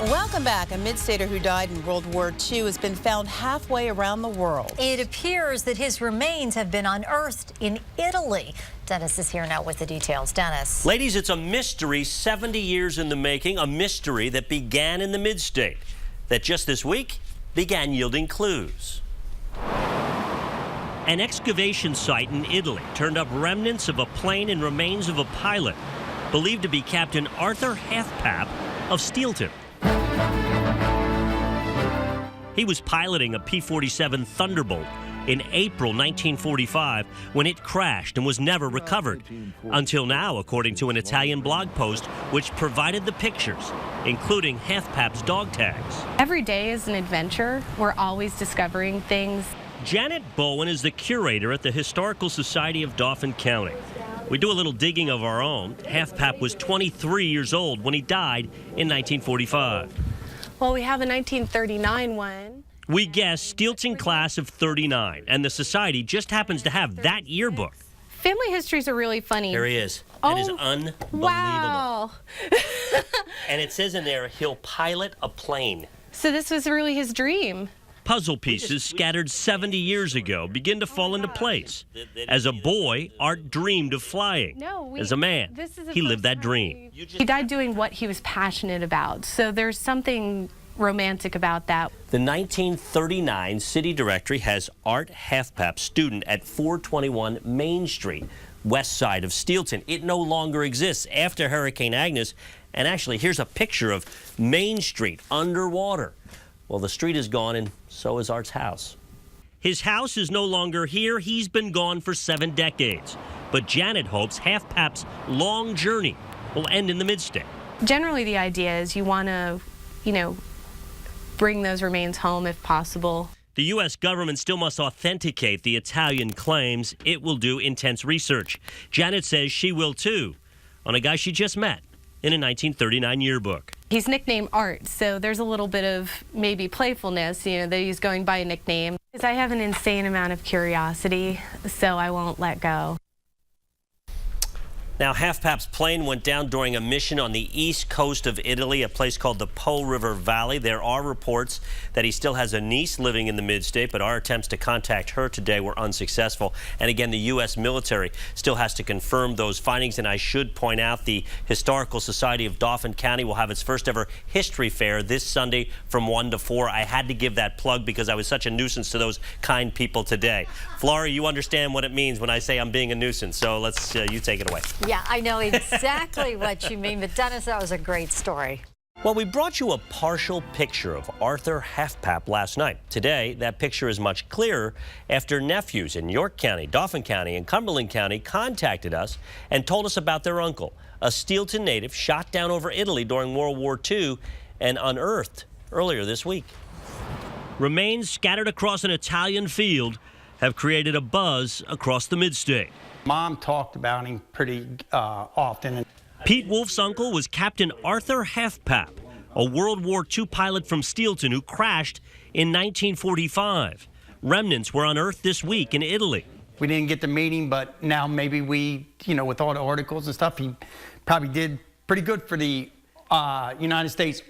Welcome back. A mid-stater who died in World War II has been found halfway around the world. It appears that his remains have been unearthed in Italy. Dennis is here now with the details. Dennis. Ladies, it's a mystery 70 years in the making, a mystery that began in the mid-state, that just this week began yielding clues. An excavation site in Italy turned up remnants of a plane and remains of a pilot, believed to be Captain Arthur Halfpap of Steelton. He was piloting a P-47 Thunderbolt in April 1945 when it crashed and was never recovered. Until now, according to an Italian blog post which provided the pictures, including Halfpap's dog tags. Every day is an adventure. We're always discovering things. Janet Bowen is the curator at the Historical Society of Dauphin County. We do a little digging of our own. Halfpap was 23 years old when he died in 1945. Well, we have a 1939 one. We guess Steelton class of 39, and the Society just happens to have that yearbook. Family histories are really funny. There he is. It is unbelievable. Wow. And it says in there, he'll pilot a plane. So this was really his dream. Puzzle pieces scattered 70 years ago begin to fall into place. As a boy, Art dreamed of flying. As a man, he lived that dream. He died doing what he was passionate about, so there's something romantic about that. The 1939 city directory has Art Halfpap, student at 421 Main Street, west side of Steelton. It no longer exists after Hurricane Agnes, and actually here's a picture of Main Street underwater. Well, the street is gone, and so is Art's house. His house is no longer here. He's been gone for 7 decades. But Janet hopes Halfpap's long journey will end in the mid-state. Generally, the idea is you want to, bring those remains home if possible. The U.S. government still must authenticate the Italian claims. It will do intense research. Janet says she will, too, on a guy she just met in a 1939 yearbook. He's nicknamed Art, so there's a little bit of maybe playfulness, that he's going by a nickname. Because I have an insane amount of curiosity, so I won't let go. Now, Halfpap's plane went down during a mission on the east coast of Italy, a place called the Po River Valley. There are reports that he still has a niece living in the mid-state, but our attempts to contact her today were unsuccessful. And again, the U.S. military still has to confirm those findings. And I should point out the Historical Society of Dauphin County will have its first ever history fair this Sunday from 1 to 4. I had to give that plug because I was such a nuisance to those kind people today. Flora, you understand what it means when I say I'm being a nuisance, so let's you take it away. Yeah, I know exactly what you mean, but Dennis, that was a great story. Well, we brought you a partial picture of Arthur Halfpap last night. Today, that picture is much clearer after nephews in York County, Dauphin County, and Cumberland County contacted us and told us about their uncle, a Steelton native shot down over Italy during World War II and unearthed earlier this week. Remains scattered across an Italian field have created a buzz across the mid-state. Mom talked about him pretty often. Pete Wolf's uncle was Captain Arthur Halfpap, a World War II pilot from Steelton who crashed in 1945. Remnants were unearthed this week in Italy. We didn't get to meet him, but now maybe we, with all the articles and stuff, he probably did pretty good for the United States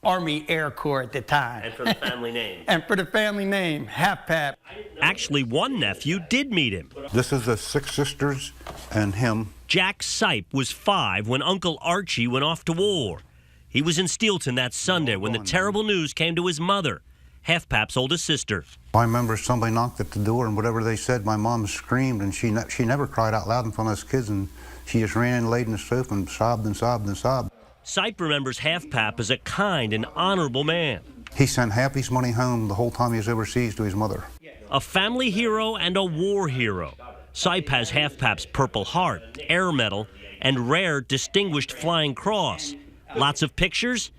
Army Air Corps at the time. And for the family name. And for the family name, Halfpap. Actually, one nephew did meet him. This is the 6 sisters and him. Jack Sipe was 5 when Uncle Archie went off to war. He was in Steelton that Sunday when the terrible news came to his mother, Halfpap's oldest sister. I remember somebody knocked at the door, and whatever they said, my mom screamed, and she never cried out loud in front of us kids, and she just ran in, laid in the sofa, and sobbed and sobbed and sobbed. Sipe remembers Halfpap as a kind and honorable man. He sent half his money home the whole time he was overseas to his mother. A family hero and a war hero. Sipe has Halfpap's Purple Heart, Air Medal, and rare Distinguished Flying Cross. Lots of pictures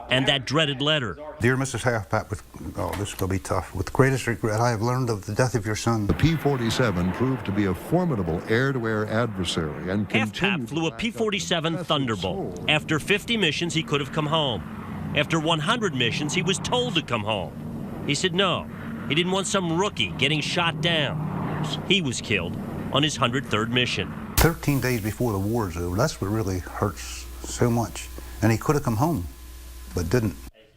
and that dreaded letter. Dear Mrs. Halfpap, this is going to be tough. With greatest regret, I have learned of the death of your son. The P-47 proved to be a formidable air-to-air adversary and Halfpap flew a P-47 Thunderbolt. After 50 missions, he could have come home. After 100 missions, he was told to come home. He said no. He didn't want some rookie getting shot down. He was killed on his 103rd mission. 13 days before the war's over. That's what really hurts so much. And he could have come home, but didn't.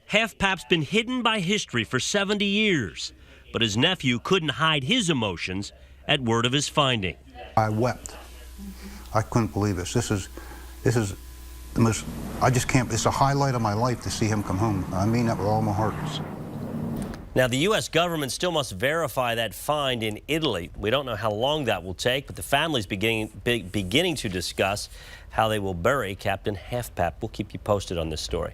Half-Pap's been hidden by history for 70 years, but his nephew couldn't hide his emotions at word of his finding. I wept. I couldn't believe this. This is the most, I just can't, it's a highlight of my life to see him come home. I mean that with all my heart. Now, the U.S. government still must verify that find in Italy. We don't know how long that will take, but the family's beginning to discuss how they will bury Captain Half-Pap. We'll keep you posted on this story.